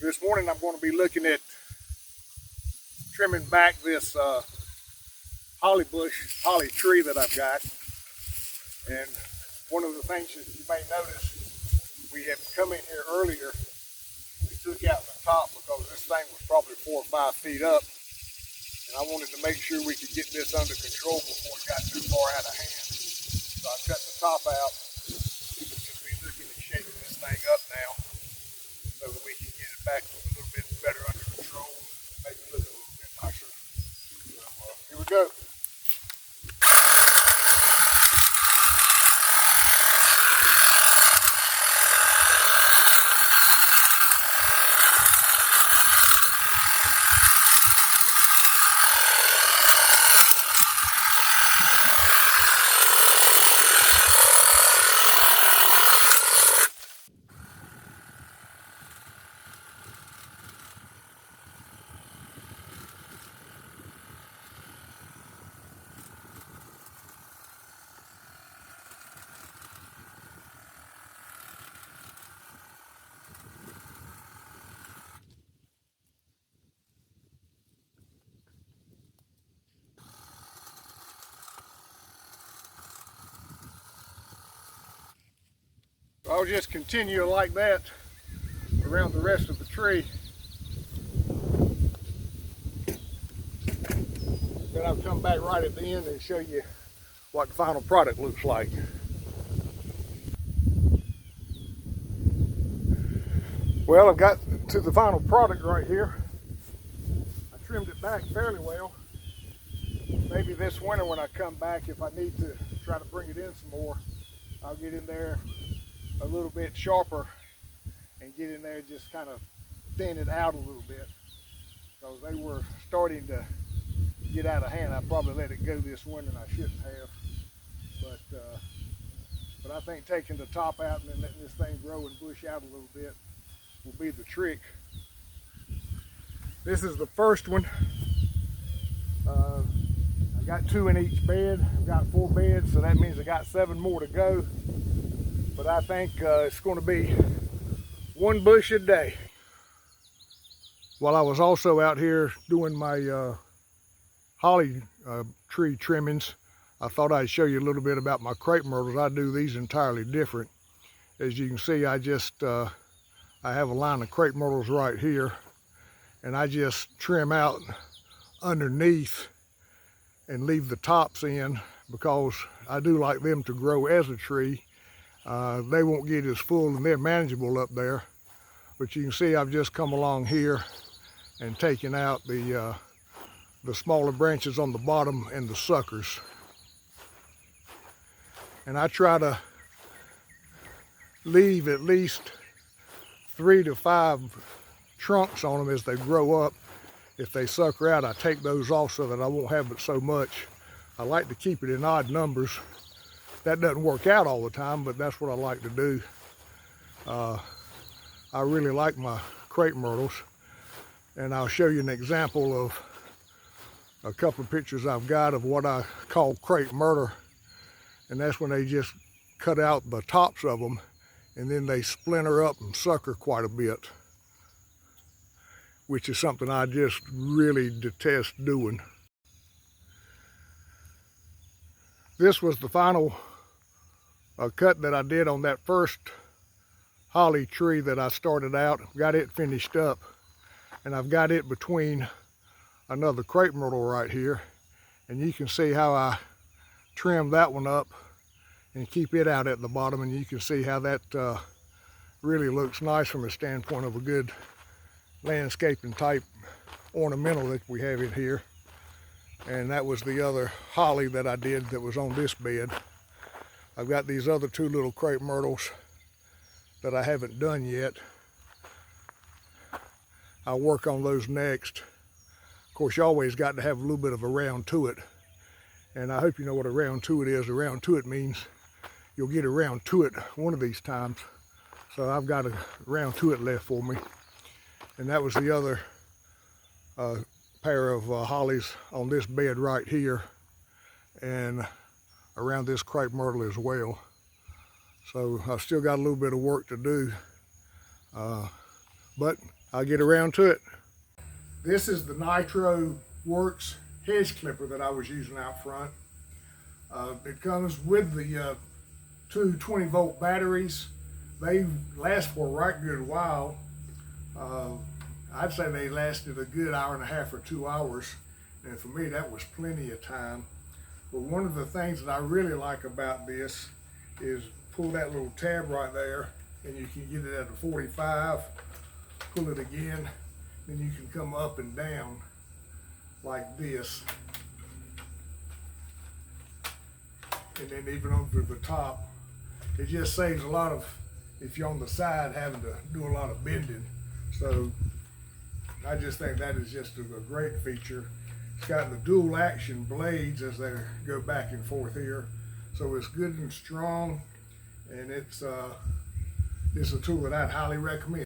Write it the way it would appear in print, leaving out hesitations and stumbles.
This morning I'm going to be looking at trimming back this holly tree that I've got. And one of the things that you may notice, we had come in here earlier, we took out the top because this thing was probably 4 or 5 feet up. And I wanted to make sure we could get this under control before it got too far out of hand. So I cut the top out. We can just be looking at shaping this thing up now so that we can get it back a little bit better under control, make it look a little bit nicer. So here we go. I'll just continue like that around the rest of the tree. Then I'll come back right at the end and show you what the final product looks like. Well, I've got to the final product right here. I trimmed it back fairly well. Maybe this winter when I come back, if I need to try to bring it in some more, I'll get in there a little bit sharper and get in there and just kind of thin it out a little bit, because they were starting to get out of hand. I probably let it go this winter and I shouldn't have, but I think taking the top out and then letting this thing grow and bush out a little bit will be the trick. This is the first one. I got 2 in each bed. I've got 4 beds, so that means I got 7 more to go. But I think it's going to be 1 bush a day. While I was also out here doing my holly tree trimmings, I thought I'd show you a little bit about my crepe myrtles. I do these entirely different. As you can see, I have a line of crepe myrtles right here, and I just trim out underneath and leave the tops in because I do like them to grow as a tree. They won't get as full and they're manageable up there, but you can see I've just come along here and taken out the smaller branches on the bottom and the suckers. And I try to leave at least 3 to 5 trunks on them as they grow up. If they sucker out, I take those off so that I won't have but so much. I like to keep it in odd numbers. That doesn't work out all the time, but that's what I like to do. I really like my crepe myrtles, and I'll show you an example of a couple of pictures I've got of what I call crepe myrtle, and that's when they just cut out the tops of them and then they splinter up and sucker quite a bit, which is something I just really detest doing. This was the final cut that I did on that first holly tree that I started out. Got it finished up, and I've got it between another crepe myrtle right here, and you can see how I trimmed that one up and keep it out at the bottom, and you can see how that really looks nice from a standpoint of a good landscaping type ornamental that we have in here. And that was the other holly that I did that was on this bed. I've got these other 2 little crepe myrtles that I haven't done yet. I'll work on those next. Of course, you always got to have a little bit of a round to it, and I hope you know what a round to it is. A round to it means you'll get a round to it one of these times. So I've got a round to it left for me. And that was the other pair of hollies on this bed right here, and around this crepe myrtle as well. So I've still got a little bit of work to do, but I'll get around to it. This is the Nitro Worx hedge clipper that I was using out front. It comes with the two 20-volt batteries. They last for a right good while. I'd say they lasted a good hour and a half or 2 hours, and for me that was plenty of time. But one of the things that I really like about this is pull that little tab right there, and you can get it at a 45, pull it again, then you can come up and down like this. And then even over the top, it just saves a lot of, if you're on the side, having to do a lot of bending. So I just think that is just a great feature. It's got the dual action blades as they go back and forth here. So it's good and strong, and it's a tool that I'd highly recommend.